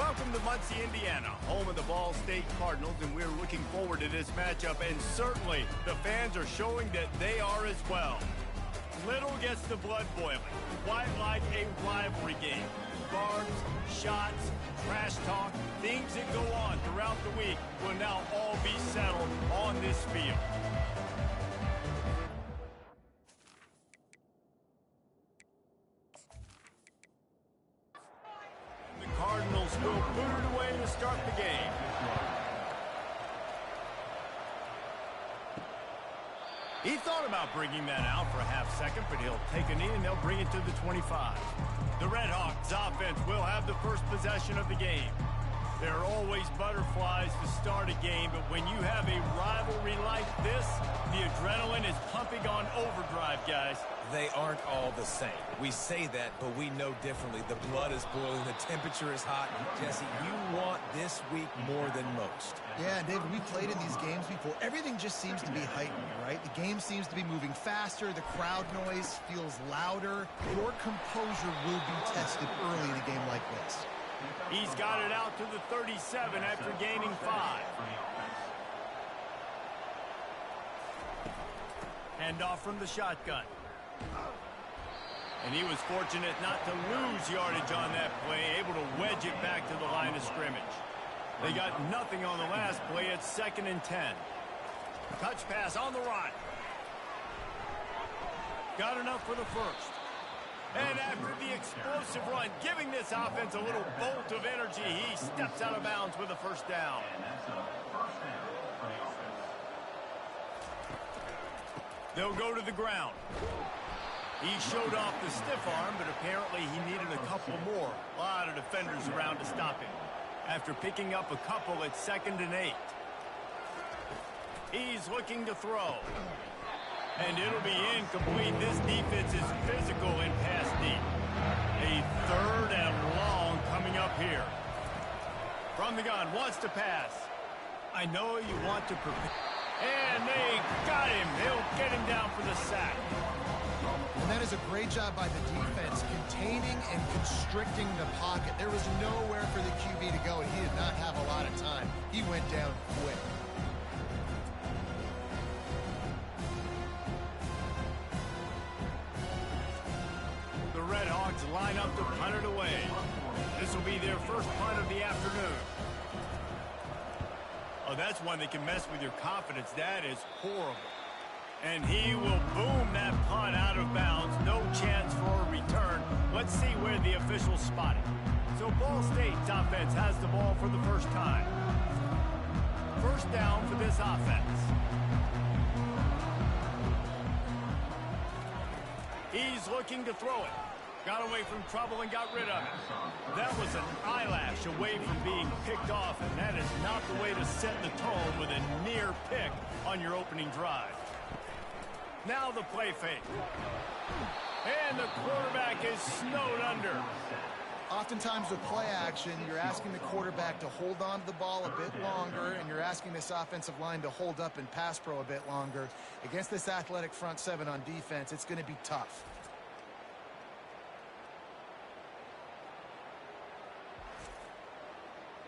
Welcome to Muncie, Indiana, home of the Ball State Cardinals, and we're looking forward to this matchup, and certainly the fans are showing that they are as well. Little gets the blood boiling, quite like a rivalry game. Guards, shots, trash talk, things that go on throughout the week will now all be settled on this field. The Cardinals will put it away to start the game. He thought about bringing that out for a half second, but he'll take a knee and they'll bring it to the 25. The Redhawks offense will have the first possession of the game. There are always butterflies to start a game, but when you have a rivalry like this, the adrenaline is pumping on overdrive, guys. They aren't all the same. We say that, but we know differently. The blood is boiling, the temperature is hot. Jesse, you want this week more than most. Yeah, David, we played in these games before. Everything just seems to be heightened, right? The game seems to be moving faster. The crowd noise feels louder. Your composure will be tested early in a game like this. He's got it out to the 37 after gaining 5. Handoff from the shotgun. And he was fortunate not to lose yardage on that play, able to wedge it back to the line of scrimmage. They got nothing on the last play. It's 2nd and 10. Touch pass on the run. Got enough for the first. And after the explosive run, giving this offense a little bolt of energy, he steps out of bounds with a first down. They'll go to the ground. He showed off the stiff arm, but apparently he needed a couple more. A lot of defenders around to stop him. After picking up a couple, it's 2nd and 8. He's looking to throw. And it'll be incomplete. This defense is physical in pass deep. A 3rd and long coming up here. From the gun, wants to pass. I know you want to prepare. And they got him. They'll get him down for the sack. And that is a great job by the defense, containing and constricting the pocket. There was nowhere for the QB to go, and he did not have a lot of time. He went down quick. The Redhawks line up to punt it away. This will be their first punt of the afternoon. Oh, that's one that can mess with your confidence. That is horrible. And he will boom that punt out of bounds. No chance for a return. Let's see where the officials spot it. So Ball State's offense has the ball for the first time. First down for this offense. He's looking to throw it. Got away from trouble and got rid of it. That was an eyelash away from being picked off, and that is not the way to set the tone with a near pick on your opening drive. Now the play fake. And the quarterback is snowed under. Oftentimes with play action, you're asking the quarterback to hold on to the ball a bit longer, and you're asking this offensive line to hold up in pass pro a bit longer. Against this athletic front seven on defense, it's going to be tough.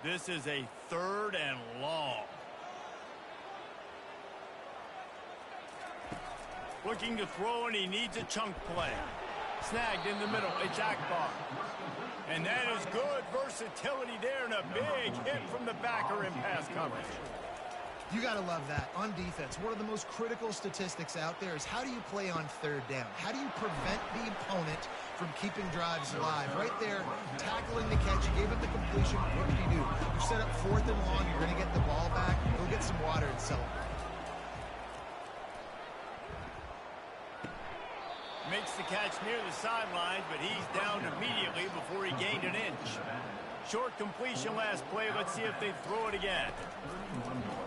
This is a 3rd and long. Looking to throw, and he needs a chunk play. Snagged in the middle. It's Akbar. And that is good versatility there, and a big hit from the backer in pass coverage. You got to love that. On defense, one of the most critical statistics out there is how do you play on 3rd down? How do you prevent the opponent from keeping drives alive? Right there, tackling the catch. You gave it the completion. What did you do? You set up 4th and long. You're going to get the ball back. Go get some water and celebrate. Makes the catch near the sidelines, but he's down immediately before he gained an inch. Short completion last play. Let's see if they throw it again.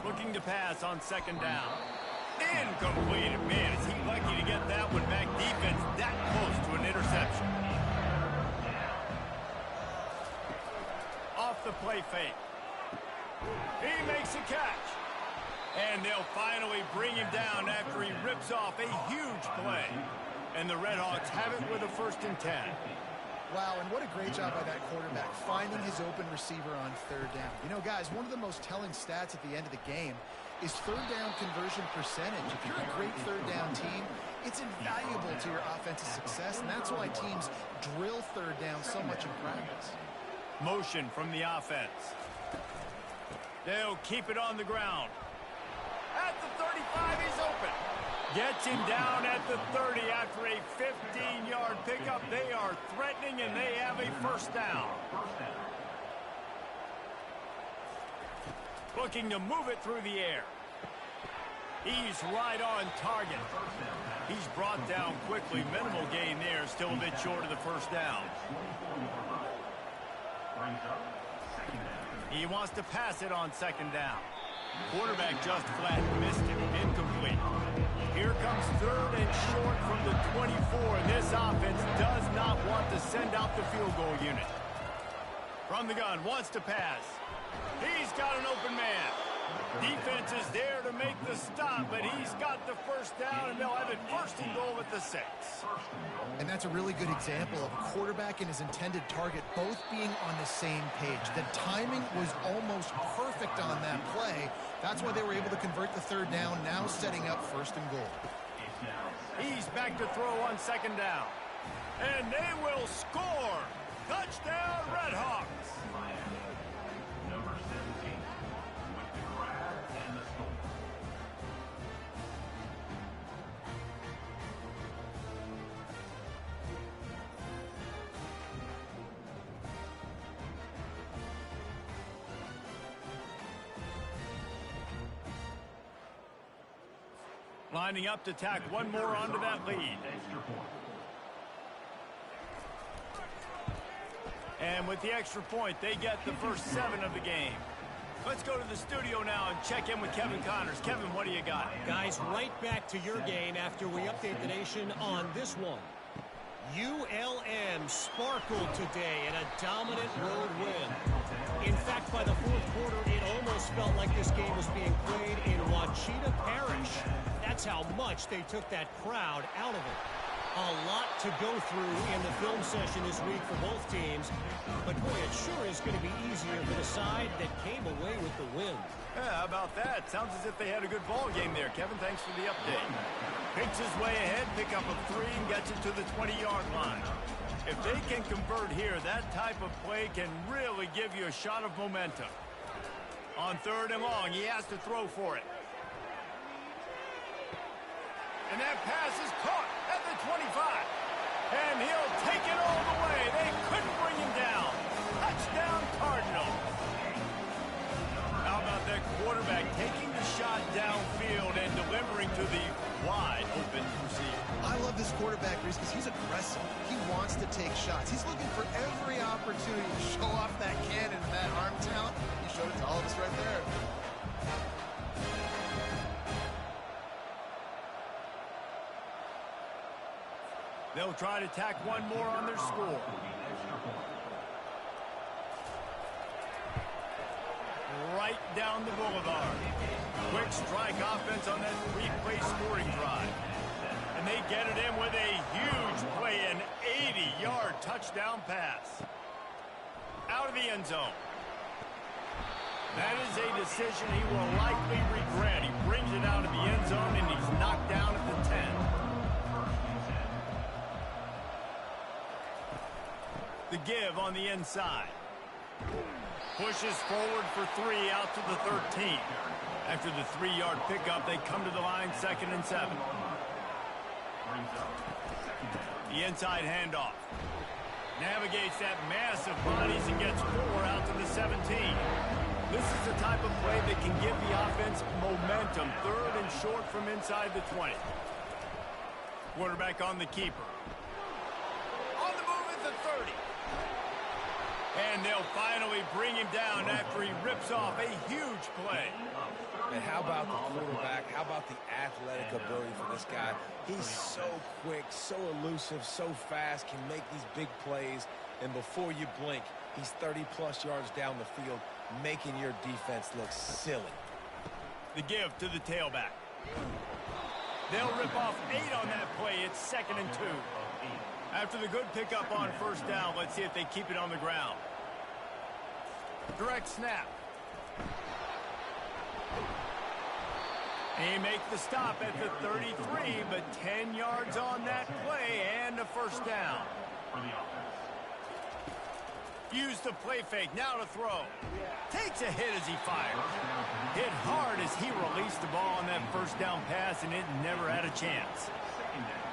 Looking to pass on 2nd down. Incomplete. Man, is he lucky to get that one back. Defense that close to an interception. Off the play fake. He makes a catch. And they'll finally bring him down after he rips off a huge play. And the Redhawks have it with a 1st and 10. Wow, and what a great job by that quarterback, finding his open receiver on third down. You know, guys, one of the most telling stats at the end of the game is third down conversion percentage. If you're a great third down team, it's invaluable to your offensive success, and that's why teams drill third down so much in practice. Motion from the offense. They'll keep it on the ground. At the 35, he's open. Gets him down at the 30 after a 15-yard pickup. They are threatening, and they have a first down. Looking to move it through the air. He's right on target. He's brought down quickly. Minimal gain there. Still a bit short of the first down. He wants to pass it on second down. Quarterback just flat missed him. Incomplete. Here comes third and short from the 24. And this offense does not want to send out the field goal unit. From the gun, wants to pass. He's got an open man. Defense is there to make the stop, but he's got the first down, and they'll have it first and goal at the 6. And that's a really good example of a quarterback and his intended target both being on the same page. The timing was almost perfect on that play. That's why they were able to convert the third down, now setting up first and goal. He's back to throw on second down. And they will score. Touchdown, Redhawks. Lining up to tack one more onto that lead. And with the extra point, they get the first 7 of the game. Let's go to the studio now and check in with Kevin Connors. Kevin, what do you got? Guys, right back to your game after we update the nation on this one. ULM sparkled today in a dominant road win. In fact, by the fourth quarter, it almost felt like this game was being played in Wachita Parish. That's how much they took that crowd out of it. A lot to go through in the film session this week for both teams. But, boy, it sure is going to be easier for the side that came away with the win. Yeah, how about that? Sounds as if they had a good ball game there. Kevin, thanks for the update. Picks his way ahead, pick up a 3, and gets it to the 20-yard line. If they can convert here, that type of play can really give you a shot of momentum. On third and long, he has to throw for it. And that pass is caught at the 25. And he'll take it all the way. They couldn't bring him down. Touchdown, Cardinals. How about that quarterback taking the shot downfield and delivering to the wide open receiver? I love this quarterback, Reese, because he's aggressive. He wants to take shots. He's looking for every opportunity to show off that cannon and that arm talent. He showed it to all of us right there. They'll try to tack one more on their score. Right down the boulevard. Quick strike offense on that 3-play scoring drive. And they get it in with a huge play, an 80-yard touchdown pass. Out of the end zone. That is a decision he will likely regret. He brings it out of the end zone, and he's knocked down at the 10. The give on the inside. Pushes forward for 3 out to the 13. After the 3-yard pickup, they come to the line 2nd and 7. The inside handoff. Navigates that mass of bodies and gets 4 out to the 17. This is the type of play that can give the offense momentum. 3rd and short from inside the 20. Quarterback on the keeper. On the move at the 30. And they'll finally bring him down after he rips off a huge play. And how about the quarterback? How about the athletic ability for this guy? He's so quick, so elusive, so fast, can make these big plays. And before you blink, he's 30-plus yards down the field, making your defense look silly. The give to the tailback. They'll rip off 8 on that play. It's 2nd and 2. After the good pickup on first down, let's see if they keep it on the ground. Direct snap. He makes the stop at the 33, but 10 yards on that play and a first down. Use the play fake, now to throw. Takes a hit as he fires. Hit hard as he released the ball on that first down pass, and it never had a chance.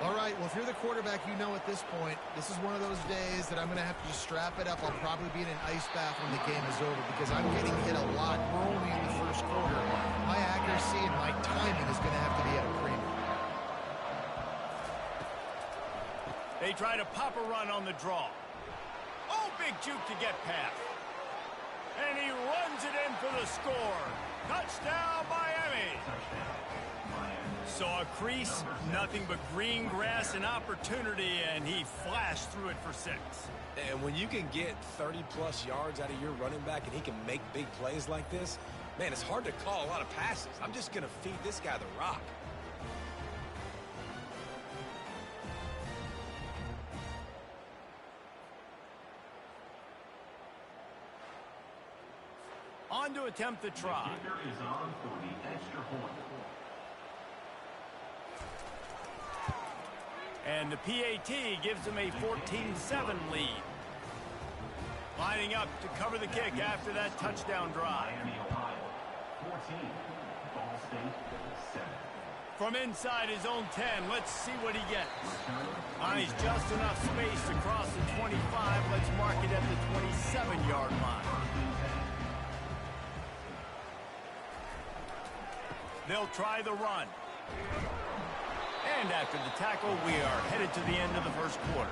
All right, well, if you're the quarterback, you know at this point, this is one of those days that I'm going to have to just strap it up. I'll probably be in an ice bath when the game is over because I'm getting hit a lot early in the first quarter. My accuracy and my timing is going to have to be at a premium. They try to pop a run on the draw. Oh, big juke to get past. And he runs it in for the score. Touchdown, Miami. Saw a crease, nothing but green grass and opportunity, and he flashed through it for 6. And when you can get 30-plus yards out of your running back and he can make big plays like this, man, it's hard to call a lot of passes. I'm just going to feed this guy the rock. On to attempt the try. And the PAT gives them a 14-7 lead. Lining up to cover the kick after that touchdown drive. From inside his own 10, let's see what he gets. He's just enough space to cross the 25. Let's mark it at the 27-yard line. They'll try the run. And after the tackle, we are headed to the end of the first quarter.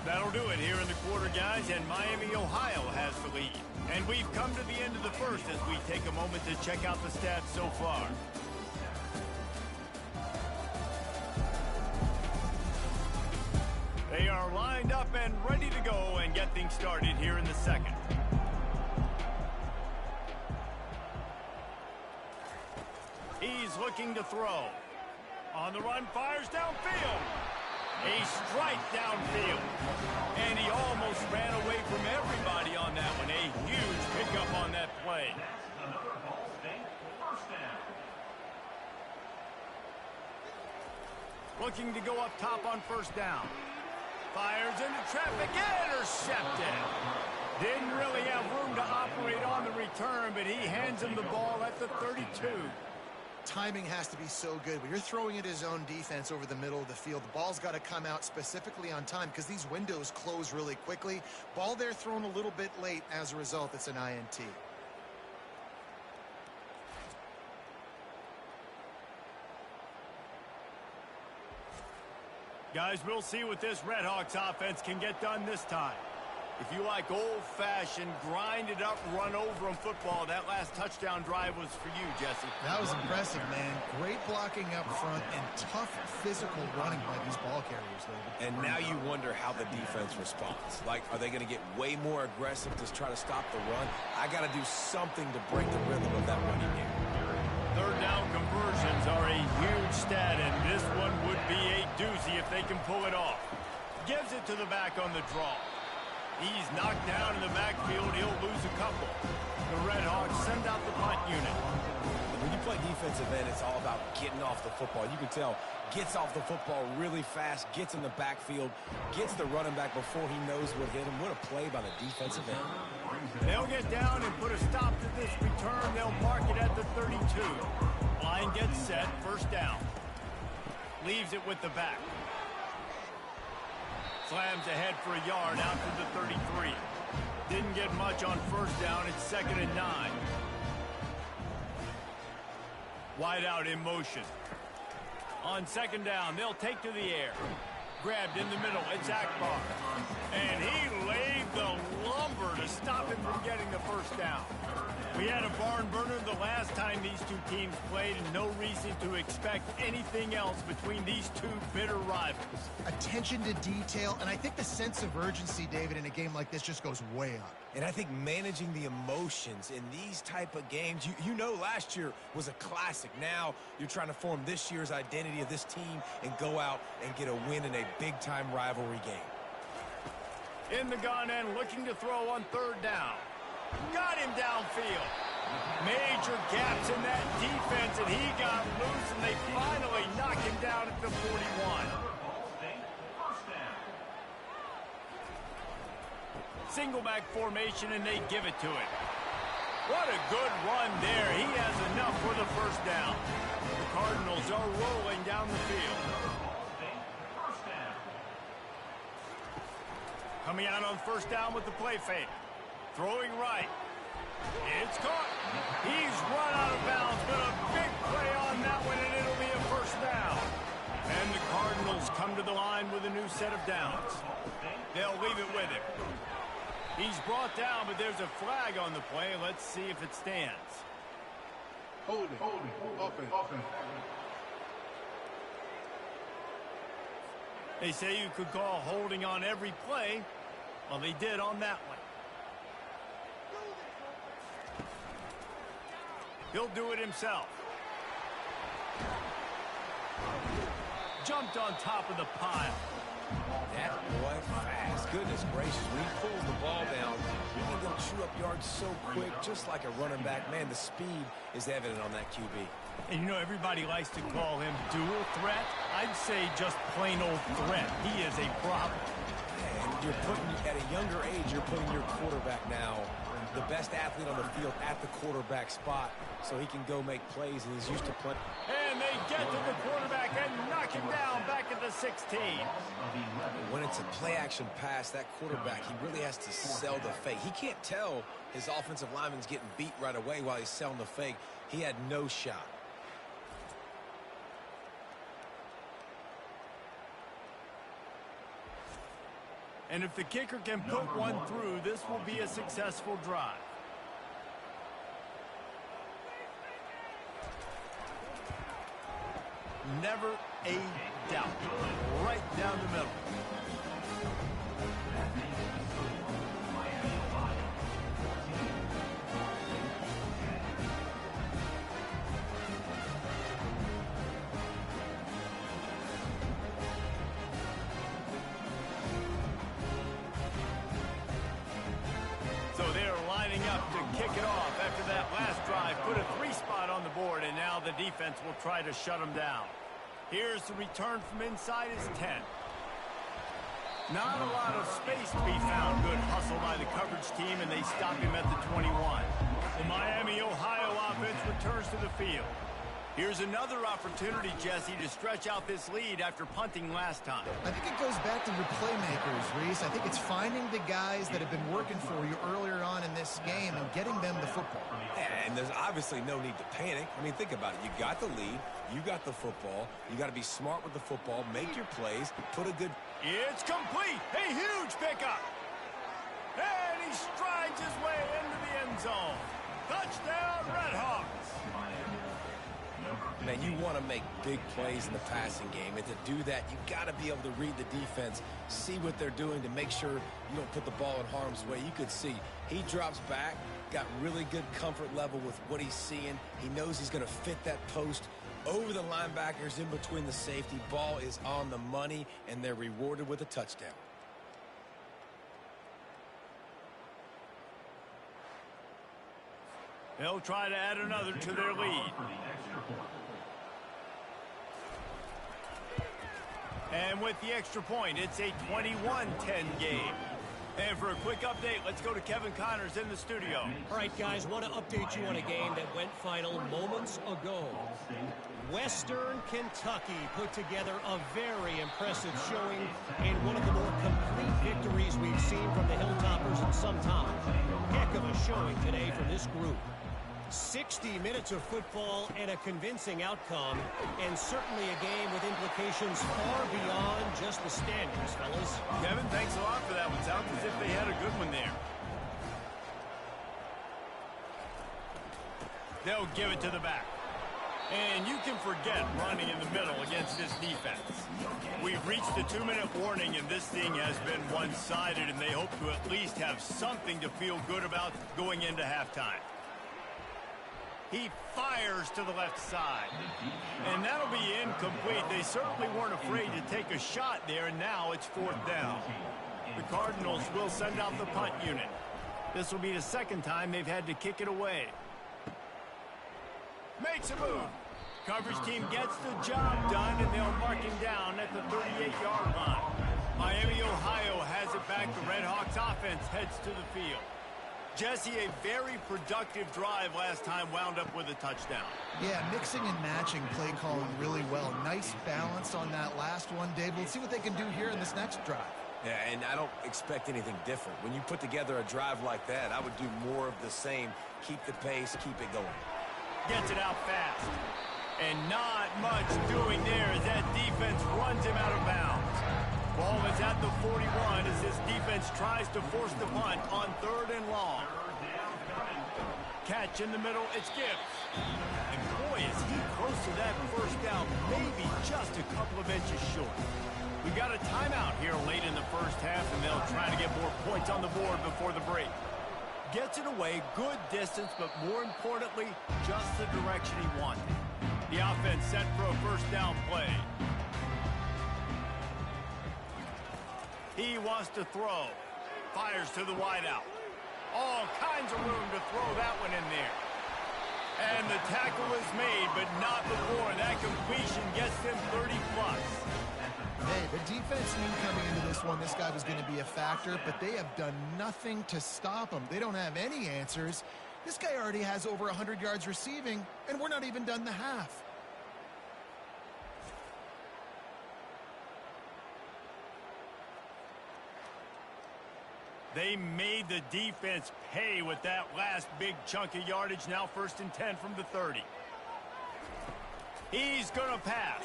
That'll do it here in the quarter, guys, and Miami, Ohio has the lead. And we've come to the end of the first as we take a moment to check out the stats so far. They are lined up and ready to go and get things started here in the second. He's looking to throw. On the run, fires downfield. A strike downfield. And he almost ran away from everybody on that one. A huge pickup on that play. Looking to go up top on first down. Fires into traffic. Intercepted. Didn't really have room to operate on the return, but he hands him the ball at the 32. Timing has to be so good. When you're throwing at his own defense over the middle of the field, the ball's got to come out specifically on time because these windows close really quickly. Ball there thrown a little bit late. As a result, it's an INT. Guys, we'll see what this Redhawks offense can get done this time. If you like old-fashioned, grind-it-up, run-over-'em football, that last touchdown drive was for you, Jesse. That was impressive, man. Great blocking up front and tough physical running by these ball carriers, David. And now you wonder how the defense responds. Like, are they going to get way more aggressive to try to stop the run? I got to do something to break the rhythm of that running game. Third down conversions are a huge stat, and this one would be a doozy if they can pull it off. Gives it to the back on the draw. He's knocked down in the backfield. He'll lose a couple. The Redhawks send out the punt unit. When you play defensive end, it's all about getting off the football. You can tell, gets off the football really fast, gets in the backfield, gets the running back before he knows what hit him. What a play by the defensive end. They'll get down and put a stop to this return. They'll mark it at the 32. Line gets set, first down. Leaves it with the back. Slams ahead for a yard out to the 33. Didn't get much on first down. It's 2nd and 9. Wide out in motion. On 2nd down, they'll take to the air. Grabbed in the middle. It's Akbar. And he laid the lumber to stop him from getting the first down. We had a barn burner the last time these two teams played, and no reason to expect anything else between these two bitter rivals. Attention to detail, and I think the sense of urgency, David, in a game like this just goes way up. And I think managing the emotions in these type of games, you know last year was a classic. Now you're trying to form this year's identity of this team and go out and get a win in a big-time rivalry game. In the gun and looking to throw on third down. Got him downfield. Major gaps in that defense, and he got loose, and they finally knock him down at the 41. Single back formation, and they give it to him. What a good run there. He has enough for the first down. The Cardinals are rolling down the field. Coming out on first down with the play fake. Throwing right. It's caught. He's run out of bounds, but a big play on that one, and it'll be a first down. And the Cardinals come to the line with a new set of downs. They'll leave it with him. He's brought down, but there's a flag on the play. Let's see if it stands. Hold it. Offense. They say you could call holding on every play. Well, they did on that one. He'll do it himself. Jumped on top of the pile. That boy fast. Goodness gracious, when he pulls the ball down, he can go chew up yards so quick, just like a running back. Man, the speed is evident on that QB. And you know, everybody likes to call him dual threat. I'd say just plain old threat. He is a problem. And you're putting, at a younger age, you're putting your quarterback now, the best athlete on the field, at the quarterback spot, so he can go make plays, and he's used to playing. And they get to the quarterback and knock him down back at the 16. When it's a play-action pass, that quarterback, he really has to sell the fake. He can't tell his offensive lineman's getting beat right away while he's selling the fake. He had no shot. And if the kicker can put one through, this will be a successful drive. Never a doubt. Right down the middle. So they're lining up to kick it off after that last drive. Put a 3 spot on the board, and now the defense will try to shut them down. Here's the return from inside his 10. Not a lot of space to be found. Good hustle by the coverage team, and they stop him at the 21. The Miami, Ohio offense returns to the field. Here's another opportunity, Jesse, to stretch out this lead after punting last time. I think it goes back to your playmakers, Reese. I think it's finding the guys that have been working for you earlier on in this game and getting them the football. And there's obviously no need to panic. I mean, think about it. You got the lead. You got the football. You got to be smart with the football. Make your plays. Put a good... It's complete. A huge pickup. And he strides his way into the end zone. Touchdown, Red Hawks. Man, you want to make big plays in the passing game, and to do that, you got to be able to read the defense, see what they're doing to make sure you don't put the ball in harm's way. You could see he drops back, got really good comfort level with what he's seeing. He knows he's going to fit that post over the linebackers in between the safety. Ball is on the money, and they're rewarded with a touchdown. They'll try to add another to their lead. And with the extra point, it's a 21-10 game. And for a quick update, let's go to Kevin Connors in the studio. All right, guys, want to update you on a game that went final moments ago. Western Kentucky put together a very impressive showing in one of the more complete victories we've seen from the Hilltoppers in some time. Heck of a showing today from this group. 60 minutes of football and a convincing outcome, and certainly a game with implications far beyond just the standings, fellas. Kevin, thanks a lot for that one. Sounds as if they had a good one there. They'll give it to the back. And you can forget running in the middle against this defense. We've reached the 2-minute warning, and this thing has been one-sided, and they hope to at least have something to feel good about going into halftime. He fires to the left side. And that'll be incomplete. They certainly weren't afraid to take a shot there, and now it's 4th down. The Cardinals will send out the punt unit. This will be the second time they've had to kick it away. Makes a move. Coverage team gets the job done, and they'll mark him down at the 38-yard line. Miami, Ohio has it back. The Redhawks offense heads to the field. Jesse, a very productive drive last time wound up with a touchdown. Yeah, mixing and matching play calling really well. Nice balance on that last one, Dave. We'll see what they can do here in this next drive. Yeah, and I don't expect anything different. When you put together a drive like that, I would do more of the same. Keep the pace, keep it going. Gets it out fast. And not much doing there as that defense runs him out of bounds. Ball is at the 41 as this defense tries to force the punt on 3rd and long. Catch in the middle, it's Gibbs. And boy, is he close to that first down, maybe just a couple of inches short. We've got a timeout here late in the first half, and they'll try to get more points on the board before the break. Gets it away, good distance, but more importantly, just the direction he wanted. The offense set for a first down play. He wants to throw. Fires to the wideout. All kinds of room to throw that one in there. And the tackle is made, but not before. That completion gets them 30+. Hey, the defense knew coming into this one this guy was going to be a factor, but they have done nothing to stop him. They don't have any answers. This guy already has over 100 yards receiving, and we're not even done the half. They made the defense pay with that last big chunk of yardage. Now 1st and 10 from the 30. He's going to pass.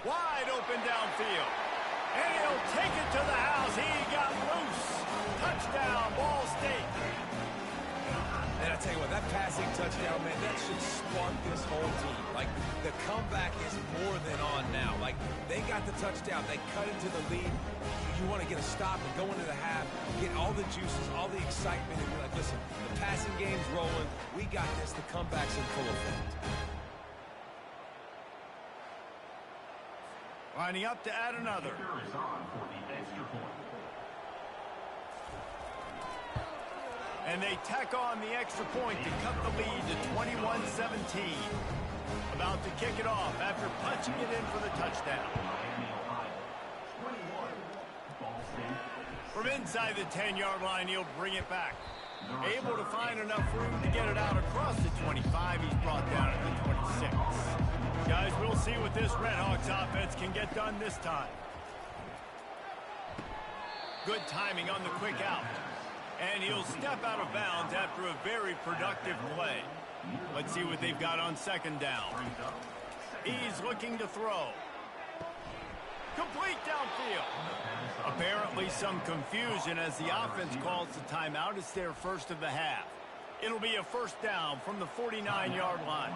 Wide open downfield. And he'll take it to the house. He got loose. Touchdown, Ball State. And I tell you what, that passing touchdown, man, that should spark this whole team. Like, the comeback is more than on now. Like, they got the touchdown. They cut into the lead. You want to get a stop and go into the half, get all the juices, all the excitement, and be like, listen, the passing game's rolling. We got this. The comeback's in full effect. Lining up to add another. And they tack on the extra point to cut the lead to 21-17. About to kick it off after punching it in for the touchdown. From inside the 10-yard line, he'll bring it back. Able to find enough room to get it out across the 25. He's brought down at the 26. Guys, we'll see what this Redhawks offense can get done this time. Good timing on the quick out. And he'll step out of bounds after a very productive play. Let's see what they've got on 2nd down. He's looking to throw. Complete downfield. Apparently some confusion as the offense calls the timeout. It's their first of the half. It'll be a first down from the 49-yard line.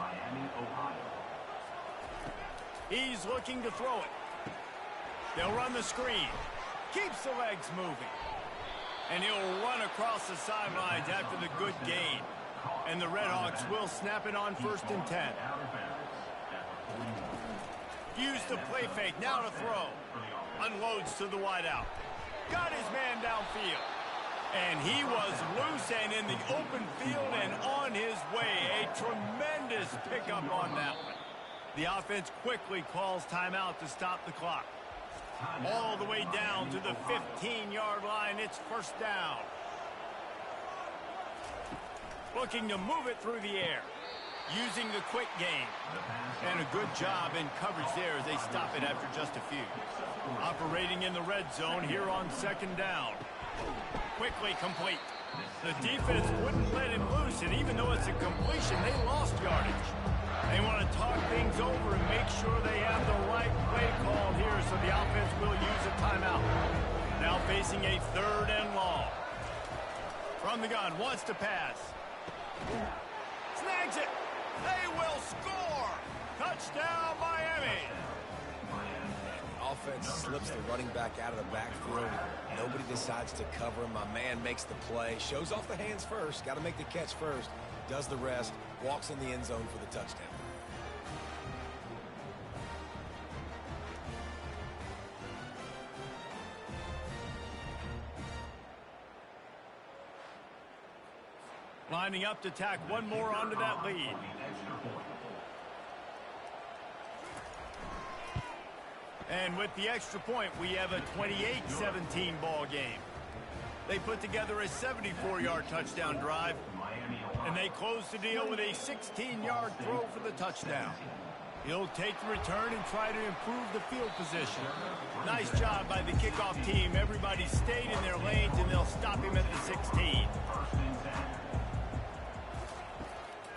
He's looking to throw it. They'll run the screen. Keeps the legs moving. And he'll run across the sidelines after the good gain. And the Redhawks will snap it on 1st and 10. Use the play fake, now to throw. Unloads to the wideout. Got his man downfield. And he was loose and in the open field and on his way. A tremendous pickup on that one. The offense quickly calls timeout to stop the clock. All the way down to the 15-yard line. It's first down. Looking to move it through the air. Using the quick game. And a good job in coverage there as they stop it after just a few. Operating in the red zone here on 2nd down. Quickly complete. The defense wouldn't let him loose, and even though it's a completion, they lost yardage. They want to talk things over and make sure they have the right play call here, so the offense will use a timeout. Now facing a 3rd and long. From the gun, wants to pass. swings it. They will score. Touchdown, Miami. Offense slips the running back out of the backfield. Nobody decides to cover him. My man makes the play. Shows off the hands first. Got to make the catch first. Does the rest. Walks in the end zone for the touchdown. Lining up to tack one more onto that lead. And with the extra point, we have a 28-17 ball game. They put together a 74-yard touchdown drive, and they close the deal with a 16-yard throw for the touchdown. He'll take the return and try to improve the field position. Nice job by the kickoff team. Everybody stayed in their lanes, and they'll stop him at the 16.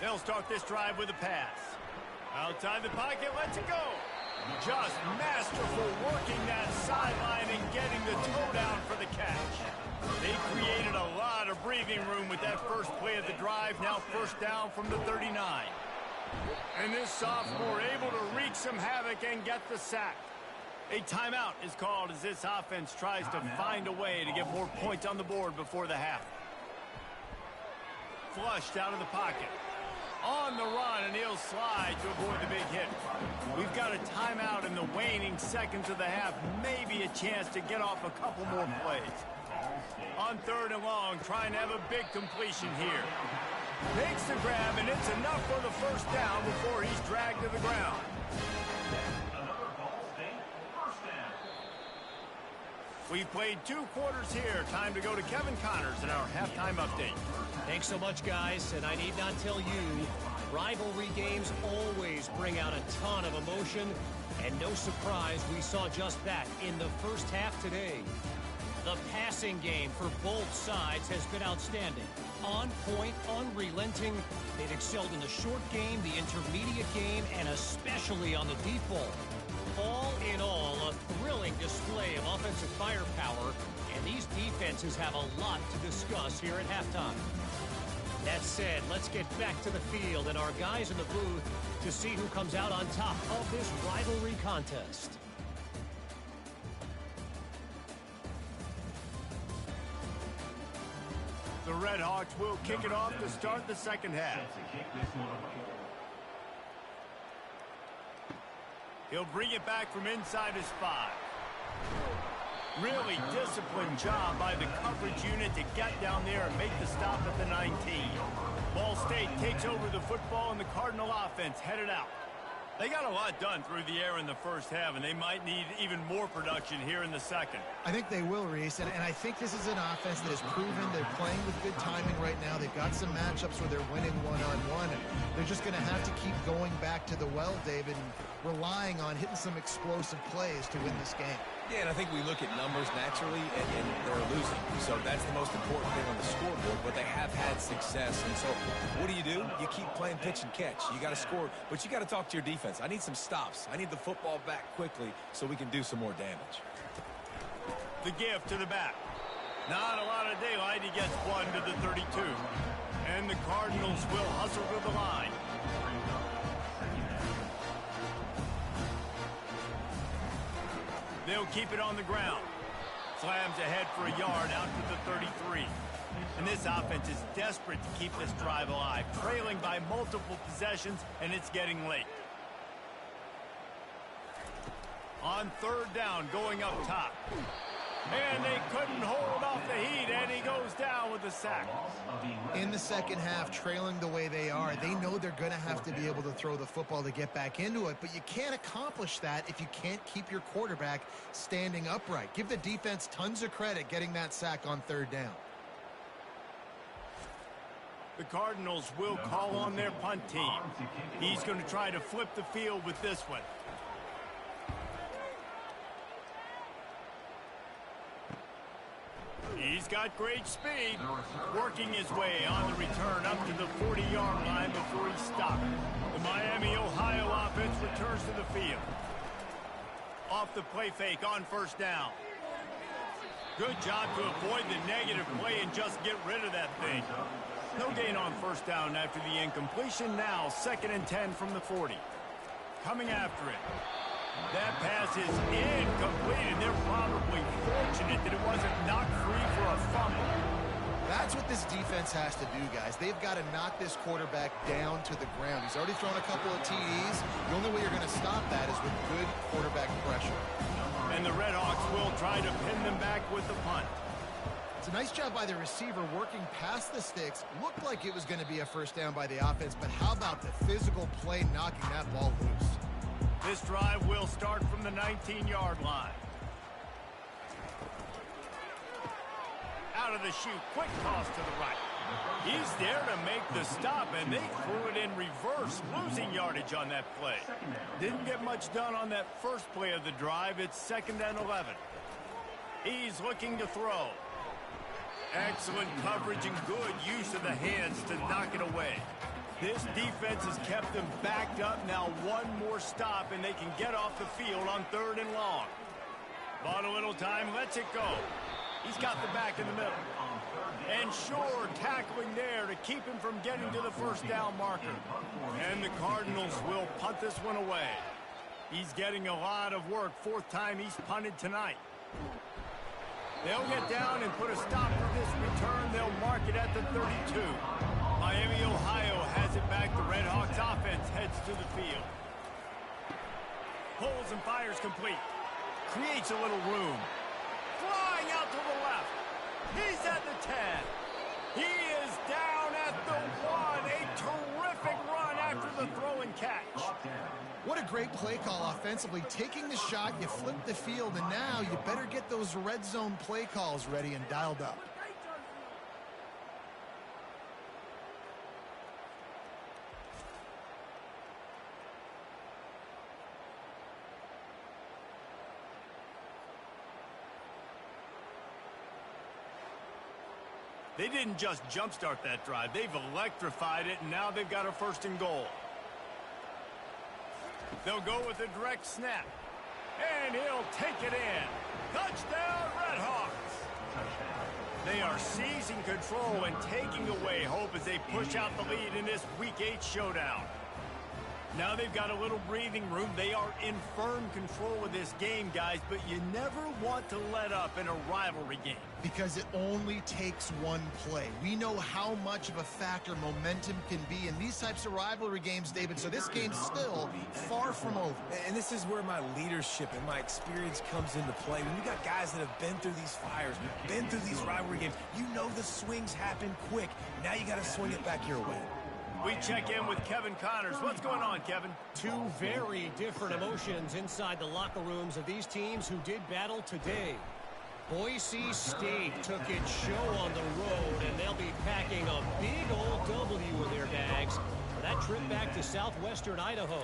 They'll start this drive with a pass. Outside the pocket, lets it go. Just masterful working that sideline and getting the toe down for the catch. They created a lot of breathing room with that first play of the drive. Now first down from the 39. And this sophomore able to wreak some havoc and get the sack. A timeout is called as this offense tries to find a way to get more points on the board before the half. Flushed out of the pocket. On the run, and he'll slide to avoid the big hit. We've got a timeout in the waning seconds of the half. Maybe a chance to get off a couple more plays. On 3rd and long, trying to have a big completion here. Makes the grab, and it's enough for the first down before he's dragged to the ground. We've played 2 quarters here. Time to go to Kevin Connors in our halftime update. Thanks so much, guys, and I need not tell you, rivalry games always bring out a ton of emotion, and no surprise we saw just that in the first half today. The passing game for both sides has been outstanding. On point, unrelenting. They've excelled in the short game, the intermediate game, and especially on the deep ball. All in all, a thrilling display of offensive firepower, and these defenses have a lot to discuss here at halftime. That said, let's get back to the field and our guys in the booth to see who comes out on top of this rivalry contest. The Red Hawks will kick it off to start the second half. He'll bring it back from inside his 5. Really disciplined job by the coverage unit to get down there and make the stop at the 19. Ball State takes over the football, and the Cardinal offense headed out. They got a lot done through the air in the first half, and they might need even more production here in the second. I think they will, Reese, and I think this is an offense that has proven they're playing with good timing right now. They've got some matchups where they're winning one-on-one, and they're just going to have to keep going back to the well, David, and relying on hitting some explosive plays to win this game. Yeah, and I think we look at numbers naturally, and they're losing. So that's the most important thing on the scoreboard, but they have had success. And so what do? You keep playing pitch and catch. You got to score, but you got to talk to your defense. I need some stops. I need the football back quickly so we can do some more damage. The give to the back. Not a lot of daylight. He gets one to the 32. And the Cardinals will hustle to the line. They'll keep it on the ground. Slams ahead for a yard out to the 33. And this offense is desperate to keep this drive alive, trailing by multiple possessions, and it's getting late. On 3rd down, going up top. And they couldn't hold off the heat, and he goes down with a sack. In the second half, trailing the way they are, they know they're going to have to be able to throw the football to get back into it, but you can't accomplish that if you can't keep your quarterback standing upright. Give the defense tons of credit getting that sack on 3rd down. The Cardinals will call on their punt team. He's going to try to flip the field with this one. He's got great speed, working his way on the return up to the 40-yard line before he stopped. The Miami, Ohio offense returns to the field. Off the play fake on 1st down. Good job to avoid the negative play and just get rid of that thing. No gain on first down after the incompletion. Now 2nd and 10 from the 40. Coming after it. That pass is incomplete, and they're probably fortunate that it wasn't knocked free for a fumble. That's what this defense has to do, guys. They've got to knock this quarterback down to the ground. He's already thrown a couple of TDs. The only way you're going to stop that is with good quarterback pressure. And the Redhawks will try to pin them back with the punt. It's a nice job by the receiver working past the sticks. Looked like it was going to be a first down by the offense, but how about the physical play knocking that ball loose? This drive will start from the 19-yard line. Out of the chute, quick toss to the right. He's there to make the stop, and they threw it in reverse, losing yardage on that play. Didn't get much done on that first play of the drive. It's 2nd and 11. He's looking to throw. Excellent coverage and good use of the hands to knock it away. This defense has kept them backed up. Now one more stop, and they can get off the field on 3rd and long. Bought a little time, lets it go. He's got the back in the middle. And Shore tackling there to keep him from getting to the first down marker. And the Cardinals will punt this one away. He's getting a lot of work. 4th time he's punted tonight. They'll get down and put a stop for this return. They'll mark it at the 32. Miami, Ohio has it back. The Redhawks offense heads to the field. Pulls and fires complete. Creates a little room. Flying out to the left. He's at the 10. He is down at the 1. A terrific run after the throw and catch. What a great play call offensively. Taking the shot, you flip the field, and now you better get those red zone play calls ready and dialed up. They didn't just jumpstart that drive. They've electrified it, and now they've got a 1st and goal. They'll go with a direct snap. And he'll take it in. Touchdown, Redhawks! They are seizing control and taking away hope as they push out the lead in this Week 8 showdown. Now they've got a little breathing room. They are in firm control of this game, guys, but you never want to let up in a rivalry game. Because it only takes one play. We know how much of a factor momentum can be in these types of rivalry games, David, so this game's still far from over. And this is where my leadership and my experience comes into play. When you got guys that have been through these fires, been through these rivalry games, you know the swings happen quick. Now you got to swing it back your way. We check in with Kevin Connors. What's going on, Kevin? Two very different emotions inside the locker rooms of these teams who did battle today. Boise State took its show on the road, and they'll be packing a big old W in their bags for that trip back to southwestern Idaho.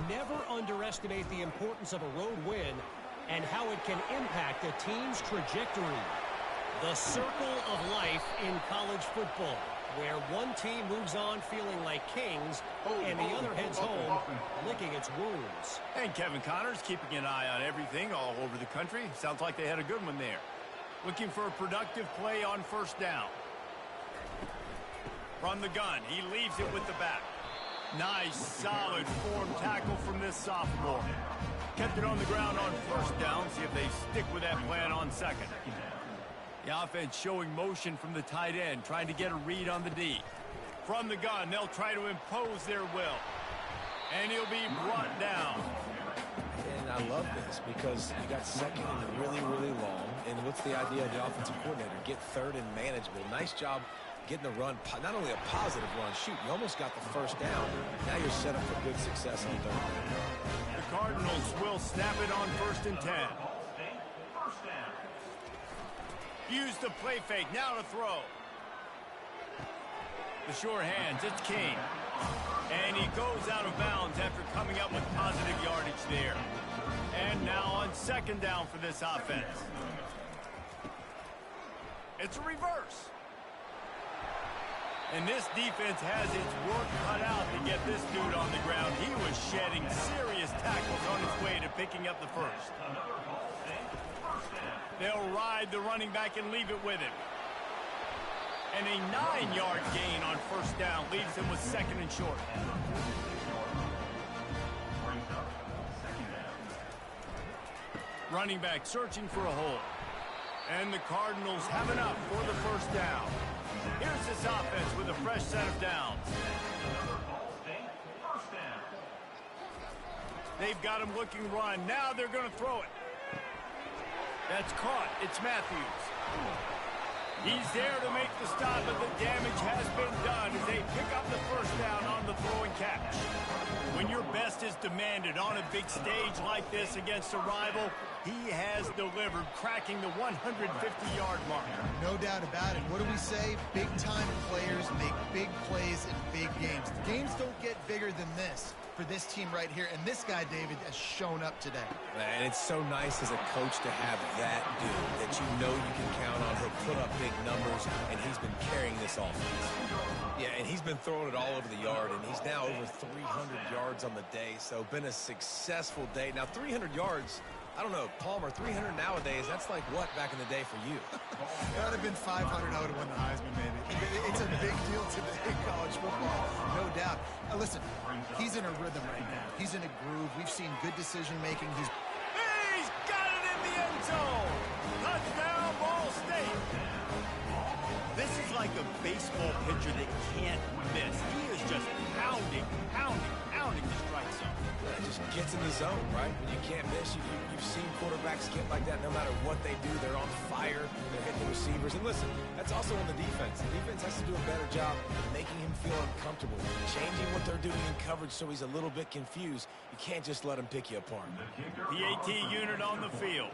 Never underestimate the importance of a road win and how it can impact a team's trajectory. The circle of life in college football, where one team moves on feeling like kings and the other heads home licking its wounds. And Kevin Connors keeping an eye on everything all over the country. Sounds like they had a good one there. Looking for a productive play on 1st down. From the gun, he leaves it with the back. Nice, solid form tackle from this sophomore. Kept it on the ground on 1st down. See if they stick with that plan on 2nd. The offense showing motion from the tight end, trying to get a read on the D. From the gun, they'll try to impose their will. And he'll be brought down. And I love this because you got 2nd and really, really long. And what's the idea of the offensive coordinator? Get 3rd and manageable. Nice job getting the run, not only a positive run, shoot, you almost got the 1st down. Now you're set up for good success on 3rd down. The Cardinals will snap it on 1st and 10. Use the play fake, now to throw. The sure hands, it's King. And he goes out of bounds after coming up with positive yardage there. And now on 2nd down for this offense. It's a reverse. And this defense has its work cut out to get this dude on the ground. He was shedding serious tackles on his way to picking up the 1st. They'll ride the running back and leave it with him. And a 9-yard gain on first down leaves him with 2nd and short. Running back searching for a hole. And the Cardinals have enough for the first down. Here's this offense with a fresh set of downs. They've got him looking run. Now they're going to throw it. That's caught. It's Matthews. He's there to make the stop, but the damage has been done as they pick up the first down on the throwing catch. When your best is demanded on a big stage like this against a rival, he has delivered, cracking the 150-yard mark. No doubt about it. What do we say? Big-time players make big plays in big games. The games don't get bigger than this for this team right here, and this guy, David, has shown up today. And it's so nice as a coach to have that dude that you know you can count on. He'll put up big numbers, and he's been carrying this offense. Yeah, and he's been throwing it all over the yard, and he's now over 300 yards on the day, so been a successful day. Now, 300 yards, I don't know, Palmer, 300 nowadays, that's like what back in the day for you? That would have been 500. I would have won the Heisman, maybe. It's a big deal today in college football, no doubt. Listen, he's in a rhythm right now. He's in a groove. We've seen good decision-making. He's got it in the end zone. Touchdown, Ball State. This is like a baseball pitcher that can't miss. He is just pounding the strike zone. Yeah, it just gets in the zone, right? When you can't miss, you've seen quarterbacks get like that no matter what they do. They're on fire. They're hitting the receivers. And listen, that's also on the defense. The defense has to do a better job making him feel uncomfortable, changing what they're doing in coverage so he's a little bit confused. You can't just let him pick you apart. PAT unit on the field.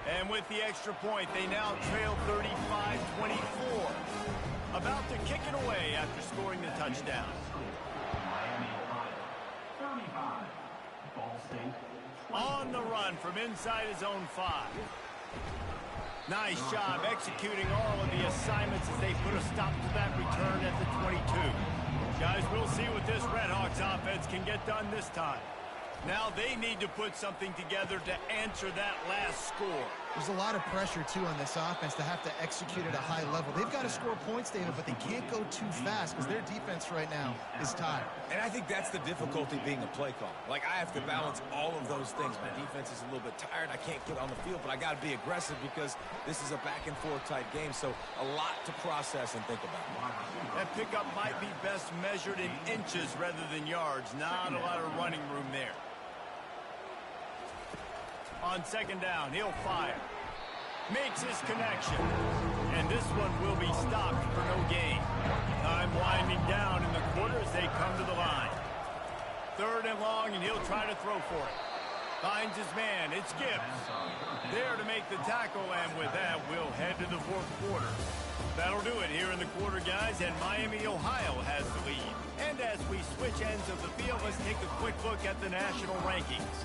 And with the extra point, they now trail 35-24. About to kick it away after scoring the touchdown. On the run from inside his own 5. Nice job executing all of the assignments as they put a stop to that return at the 22. Guys, we'll see what this Redhawks offense can get done this time. Now they need to put something together to answer that last score. There's a lot of pressure, too, on this offense to have to execute at a high level. They've got to score points, David, but they can't go too fast because their defense right now is tired. And I think that's the difficulty being a play call. Like, I have to balance all of those things. My defense is a little bit tired. I can't get on the field, but I got to be aggressive because this is a back-and-forth type game, so a lot to process and think about. That pickup might be best measured in inches rather than yards. Not a lot of running room there. On second down, he'll fire. Makes his connection. And this one will be stopped for no gain. Time winding down in the quarter as they come to the line. 3rd and long, and he'll try to throw for it. Finds his man. It's Gibbs. There to make the tackle, and with that, we'll head to the 4th quarter. That'll do it here in the quarter, guys, and Miami, Ohio has the lead. And as we switch ends of the field, let's take a quick look at the national rankings.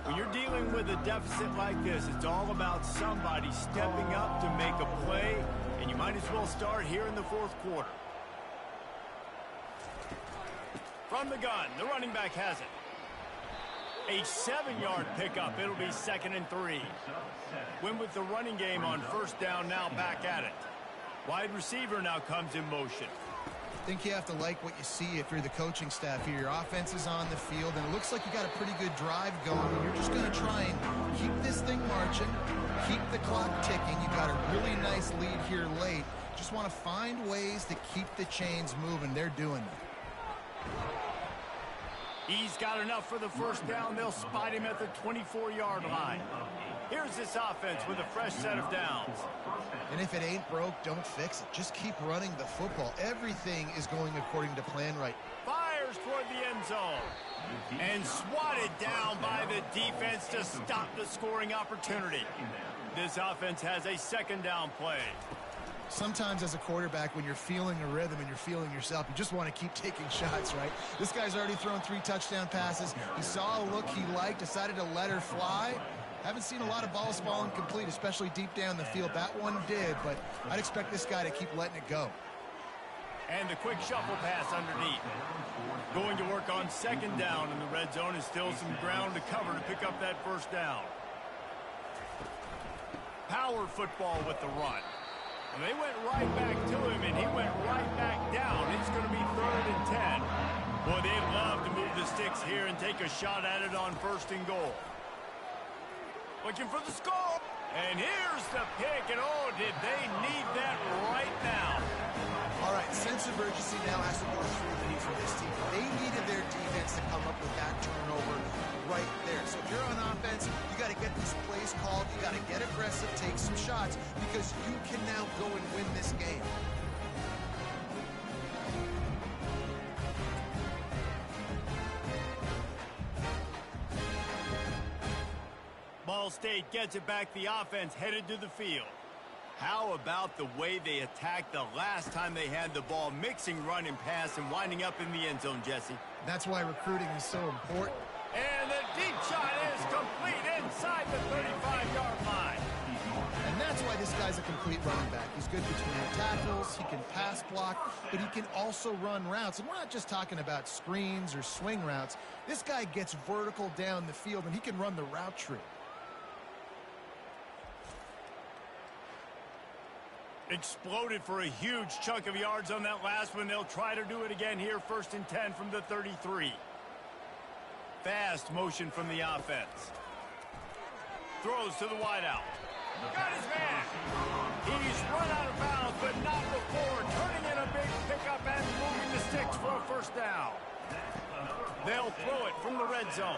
When you're dealing with a deficit like this, it's all about somebody stepping up to make a play, and you might as well start here in the 4th quarter. From the gun, the running back has it. A 7-yard pickup. It'll be 2nd and 3. Win with the running game on first down, now back at it. Wide receiver now comes in motion. I think you have to like what you see if you're the coaching staff here. Your offense is on the field, and it looks like you got a pretty good drive going. You're just going to try and keep this thing marching, keep the clock ticking. You got a really nice lead here late. Just want to find ways to keep the chains moving. They're doing that. He's got enough for the first down. They'll spot him at the 24-yard line. Here's this offense with a fresh set of downs. And if it ain't broke, don't fix it. Just keep running the football. Everything is going according to plan right. Fires toward the end zone. And swatted down by the defense to stop the scoring opportunity. This offense has a 2nd down play. Sometimes as a quarterback, when you're feeling a rhythm and you're feeling yourself, you just want to keep taking shots, right? This guy's already thrown 3 touchdown passes. He saw a look he liked, decided to let her fly. Haven't seen a lot of balls falling complete, especially deep down the field. That one did, but I'd expect this guy to keep letting it go. And the quick shuffle pass underneath. Going to work on second down in the red zone is still some ground to cover to pick up that first down. Power football with the run. And they went right back to him, and he went right back down. It's going to be 3rd and 10. Boy, they'd love to move the sticks here and take a shot at it on 1st and goal. Looking for the score. And here's the pick, and oh, did they need that right now. All right, sense of urgency now has to go through for this team. They needed their defense to come up with that turnover right there. So if you're on offense, you got to get these plays called. You got to get aggressive, take some shots, because you can now go and win this game. Ball State gets it back. The offense headed to the field. How about the way they attacked the last time they had the ball, mixing run and pass and winding up in the end zone, Jesse? That's why recruiting is so important. And the deep shot is complete inside the 35-yard line. And that's why this guy's a complete running back. He's good between tackles, he can pass block, but he can also run routes. And we're not just talking about screens or swing routes. This guy gets vertical down the field, and he can run the route tree. Exploded for a huge chunk of yards on that last one. They'll try to do it again here, 1st and 10 from the 33. Fast motion from the offense. Throws to the wideout. Got his man. He's run out of bounds, but not before. Turning in a big pickup and moving the sticks for a first down. They'll throw it from the red zone.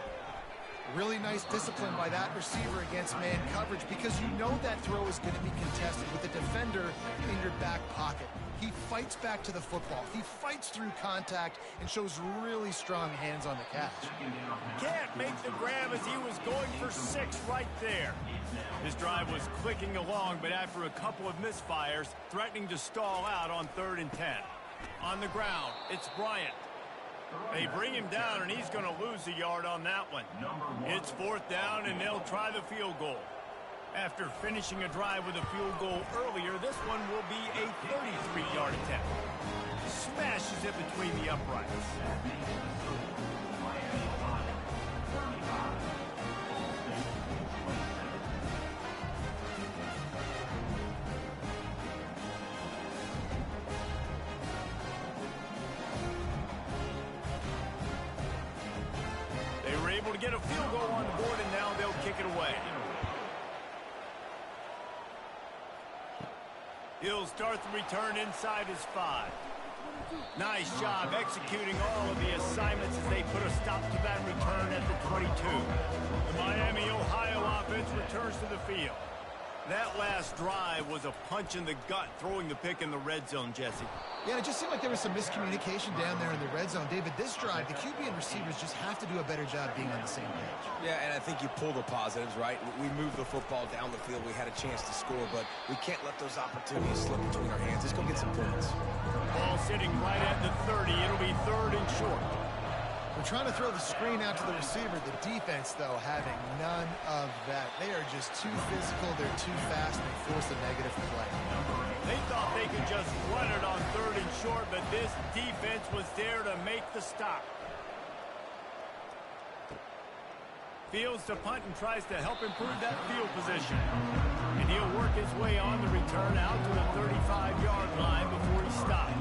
Really nice discipline by that receiver against man coverage, because you know that throw is going to be contested with a defender in your back pocket. He fights back to the football. He fights through contact and shows really strong hands on the catch. Can't make the grab as he was going for 6 right there. His drive was clicking along, but after a couple of misfires, threatening to stall out on 3rd and 10. On the ground, it's Bryant. They bring him down, and he's going to lose a yard on that one. It's 4th down, and they'll try the field goal. After finishing a drive with a field goal earlier, this one will be a 33-yard attempt. Smashes it between the uprights. Able to get a field goal on the board, and now they'll kick it away. He'll start the return inside his 5. Nice job executing all of the assignments as they put a stop to that return at the 22. The Miami, Ohio offense returns to the field. That last drive was a punch in the gut, throwing the pick in the red zone, Jesse. Yeah, it just seemed like there was some miscommunication down there in the red zone. David, this drive, the QB and receivers just have to do a better job being on the same page. Yeah, and I think you pull the positives, right? We moved the football down the field. We had a chance to score, but we can't let those opportunities slip between our hands. Let's go get some points. Ball sitting right at the 30. It'll be 3rd and short. We're trying to throw the screen out to the receiver. The defense, though, having none of that. They are just too physical. They're too fast. They force a negative play. They thought they could just run it on 3rd and short, but this defense was there to make the stop. Fields to punt and tries to help improve that field position. And he'll work his way on the return out to the 35-yard line before he stops.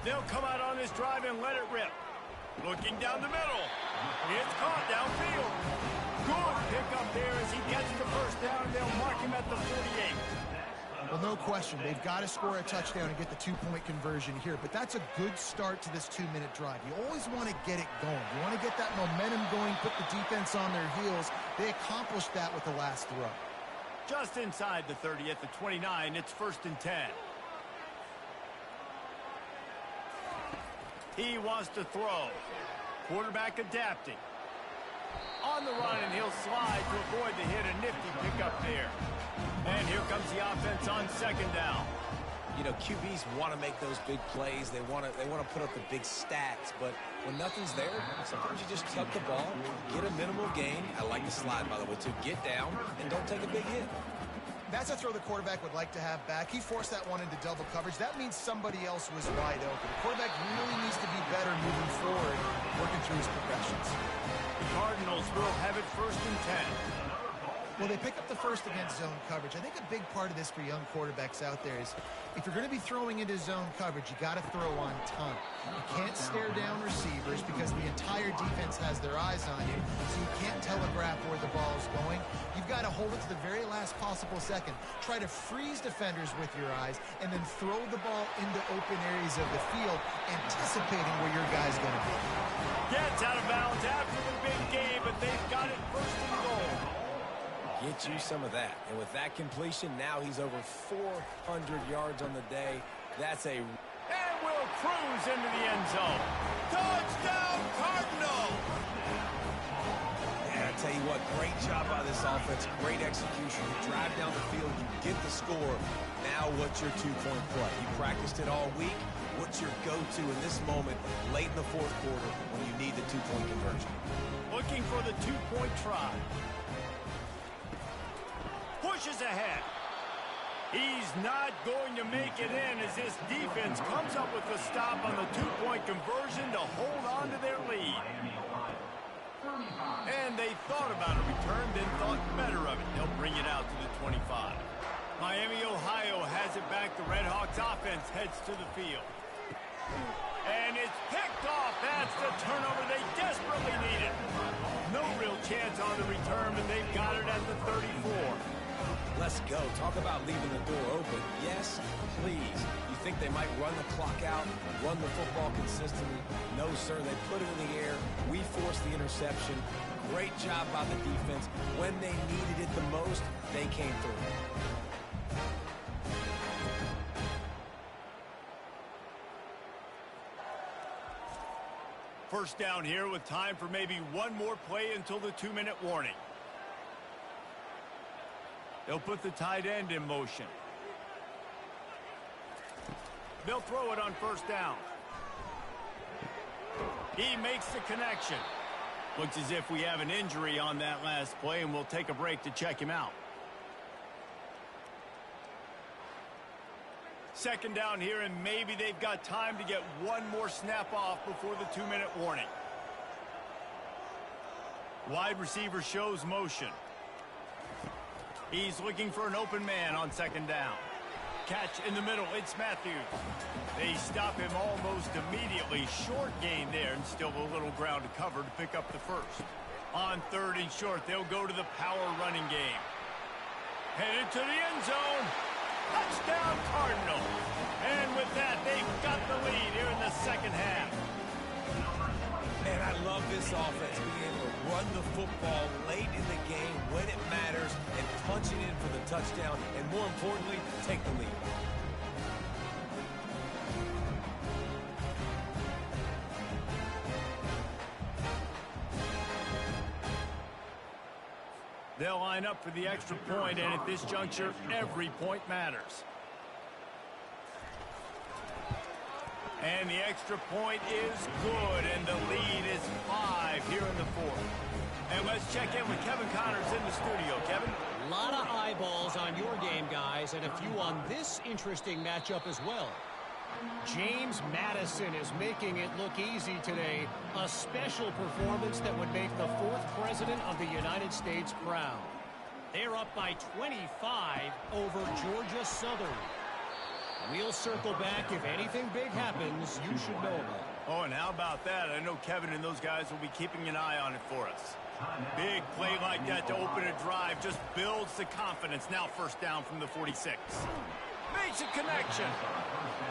They'll come out on this drive and let it rip. Looking down the middle. It's caught downfield. Good pickup there as he gets the first down. They'll mark him at the 48. Well, no question. They've got to score a touchdown and get the 2-point conversion here. But that's a good start to this 2-minute drive. You always want to get it going. You want to get that momentum going, put the defense on their heels. They accomplished that with the last throw. Just inside the 30 at the 29. It's 1st and 10. He wants to throw. Quarterback adapting. On the run, and he'll slide to avoid the hit. A nifty pickup there. And here comes the offense on 2nd down. You know, QBs want to make those big plays. They want to put up the big stats. But when nothing's there, sometimes you just tuck the ball, get a minimal gain. I like the slide, by the way, too. Get down and don't take a big hit. That's a throw the quarterback would like to have back. He forced that one into double coverage. That means somebody else was wide open. The quarterback really needs to be better moving forward, working through his progressions. The Cardinals will have it 1st and 10. Well, they pick up the first against zone coverage. I think a big part of this for young quarterbacks out there is if you're going to be throwing into zone coverage, you got to throw on time. You can't stare down receivers because the entire defense has their eyes on you, so you can't telegraph where the ball's going. You've got to hold it to the very last possible second. Try to freeze defenders with your eyes and then throw the ball into open areas of the field, anticipating where your guy's going to be. Gets out of bounds after the big game, but they've got it 1st and goal. Get you some of that. And with that completion, now he's over 400 yards on the day. That's a... And will cruise into the end zone. Touchdown, Cardinal! And I tell you what, great job by this offense. Great execution. You drive down the field, you get the score. Now what's your two-point play? You practiced it all week. What's your go-to in this moment late in the 4th quarter when you need the two-point conversion? Looking for the two-point try. Pushes ahead. He's not going to make it in as this defense comes up with a stop on the two-point conversion to hold on to their lead. And they thought about a return, then thought better of it. They'll bring it out to the 25. Miami, Ohio has it back. The Redhawks offense heads to the field. And it's picked off. That's the turnover they desperately needed. No real chance on the return, and they've got it at the 34. Let's go. Talk about leaving the door open. Yes, please. You think they might run the clock out, run the football consistently? No, sir. They put it in the air. We forced the interception. Great job by the defense. When they needed it the most, they came through. First down here with time for maybe one more play until the 2-minute warning. They'll put the tight end in motion. They'll throw it on 1st down. He makes the connection. Looks as if we have an injury on that last play, and we'll take a break to check him out. 2nd down here, and maybe they've got time to get one more snap off before the 2-minute warning. Wide receiver shows motion. He's looking for an open man on 2nd down. Catch in the middle. It's Matthews. They stop him almost immediately. Short gain there, and still a little ground to cover to pick up the first. On 3rd and short, they'll go to the power running game. Headed to the end zone. Touchdown, Cardinal. And with that, they've got the lead here in the 2nd half. Man, I love this offense being able to run the football late in the game when it matters and punch it in for the touchdown and, more importantly, take the lead. They'll line up for the extra point, and at this juncture, every point matters. And the extra point is good, and the lead is 5 here in the 4th. And let's check in with Kevin Connors in the studio. Kevin? A lot of eyeballs on your game, guys, and a few on this interesting matchup as well. James Madison is making it look easy today. A special performance that would make the 4th president of the United States proud. They're up by 25 over Georgia Southern. We'll circle back. If anything big happens, you should know about it. Oh, and how about that? I know Kevin and those guys will be keeping an eye on it for us. Big play like that to open a drive just builds the confidence. Now 1st down from the 46. Makes a connection.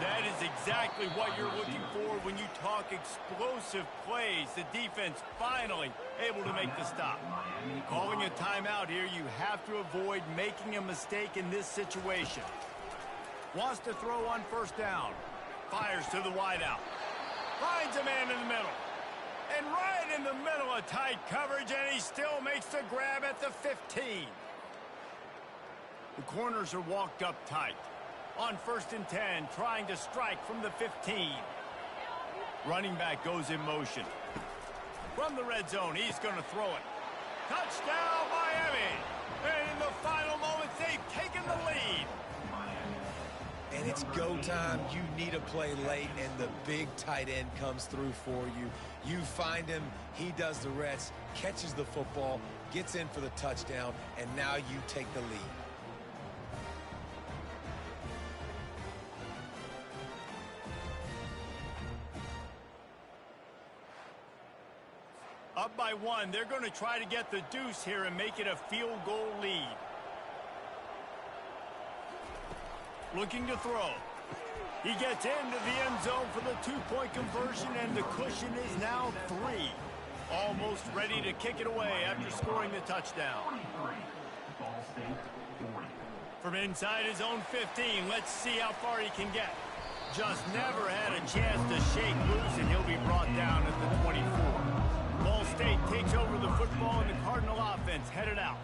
That is exactly what you're looking for when you talk explosive plays. The defense finally able to make the stop. Calling a timeout here, you have to avoid making a mistake in this situation. Wants to throw on 1st down. Fires to the wideout. Finds a man in the middle. And right in the middle of tight coverage, and he still makes the grab at the 15. The corners are walked up tight. On 1st and 10, trying to strike from the 15. Running back goes in motion. From the red zone, he's going to throw it. Touchdown, Miami! And in the final moments, they've taken the it's go time, you need a play late, and the big tight end comes through for you. You find him, he does the rest, catches the football, gets in for the touchdown, and now you take the lead. Up by 1, they're going to try to get the deuce here and make it a field goal lead. Looking to throw. He gets into the end zone for the two-point conversion, and the cushion is now 3. Almost ready to kick it away after scoring the touchdown. From inside his own 15, let's see how far he can get. Just never had a chance to shake loose, and he'll be brought down at the 24. Ball State takes over the football, and the Cardinal offense headed out.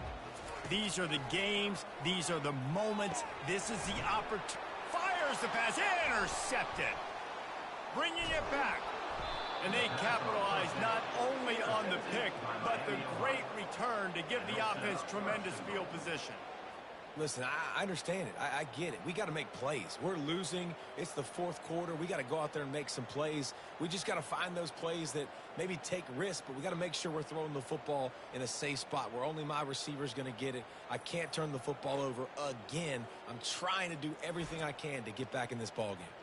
These are the games. These are the moments. This is the opportunity. Fires the pass. Intercepted. Bringing it back. And they capitalize not only on the pick, but the great return to give the offense tremendous field position. Listen, I understand it. I get it. We got to make plays. We're losing. It's the fourth quarter. We got to go out there and make some plays. We just got to find those plays that maybe take risks, but we got to make sure we're throwing the football in a safe spot where only my receiver is going to get it. I can't turn the football over again. I'm trying to do everything I can to get back in this ball game.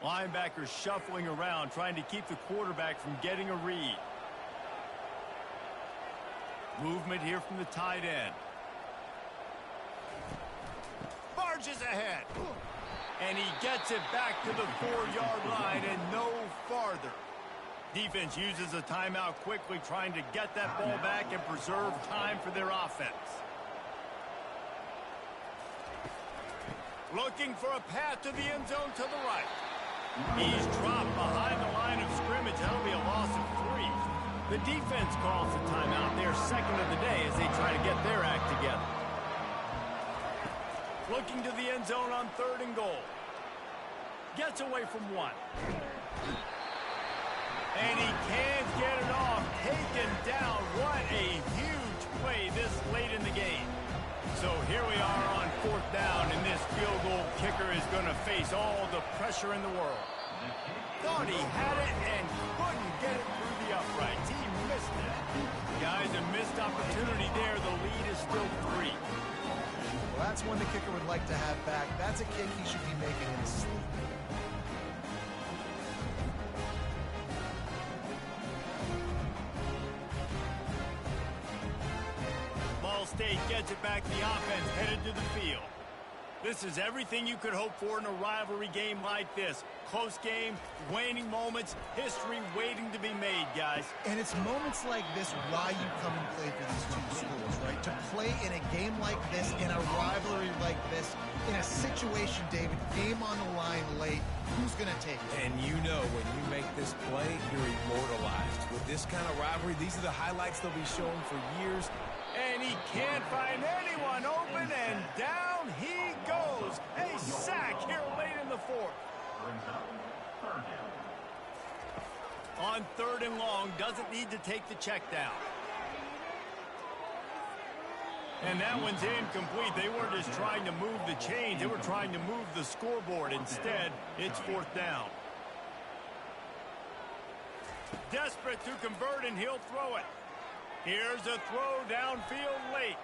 Linebackers shuffling around, trying to keep the quarterback from getting a read. Movement here from the tight end. Barges ahead. And he gets it back to the 4-yard line and no farther. Defense uses a timeout quickly, trying to get that ball back and preserve time for their offense. Looking for a path to the end zone to the right. He's dropped behind the line of scrimmage. That'll be a loss of 3. The defense calls the timeout, their second of the day, as they try to get their act together. Looking to the end zone on 3rd and goal. Gets away from 1. And he can't get it off. Taken down. What a huge play this late in the game. So here we are on 4th down, and this field goal kicker is going to face all the pressure in the world. Thought he had it and couldn't get it through the uprights. He missed it. Guys, a missed opportunity there. The lead is still 3. Well, that's one the kicker would like to have back. That's a kick he should be making in his sleep. Ball State gets it back. The offense headed to the field. This is everything you could hope for in a rivalry game like this. Close game, waning moments, history waiting to be made, guys. And it's moments like this why you come and play for these two schools, right? To play in a game like this, in a rivalry like this, in a situation, David, game on the line late, who's going to take it? And you know when you make this play, you're immortalized. With this kind of rivalry, these are the highlights they'll be showing for years. And he can't find anyone open, and down he goes. A sack here late in the 4th. On 3rd and long, doesn't need to take the check down. And that one's incomplete. They weren't just trying to move the chains. They were trying to move the scoreboard. Instead, it's 4th down. Desperate to convert, and he'll throw it. Here's a throw downfield late.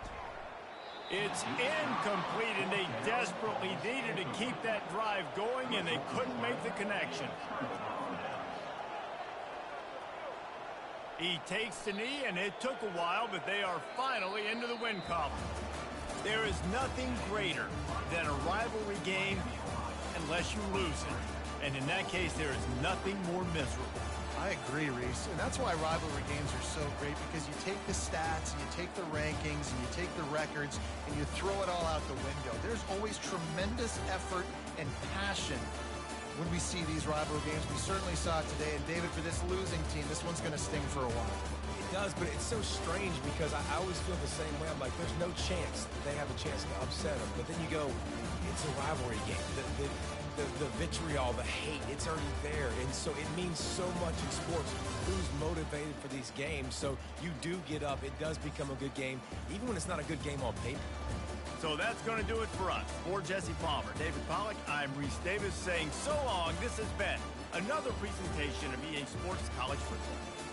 It's incomplete, and they desperately needed to keep that drive going, and they couldn't make the connection. He takes the knee, and it took a while, but they are finally into the win column. There is nothing greater than a rivalry game unless you lose it. And in that case, there is nothing more miserable. I agree, Reese. And that's why rivalry games are so great, because you take the stats, and you take the rankings, and you take the records, and you throw it all out the window. There's always tremendous effort and passion when we see these rivalry games. We certainly saw it today. And, David, for this losing team, this one's going to sting for a while. It does, but it's so strange because I always feel the same way. I'm like, there's no chance that they have a chance to upset them. But then you go, it's a rivalry game. The vitriol, the hate, it's already there. And so it means so much in sports. Who's motivated for these games? So you do get up. It does become a good game, even when it's not a good game on paper. So that's going to do it for us. For Jesse Palmer, David Pollack, I'm Reese Davis saying so long. This has been another presentation of EA Sports College Football.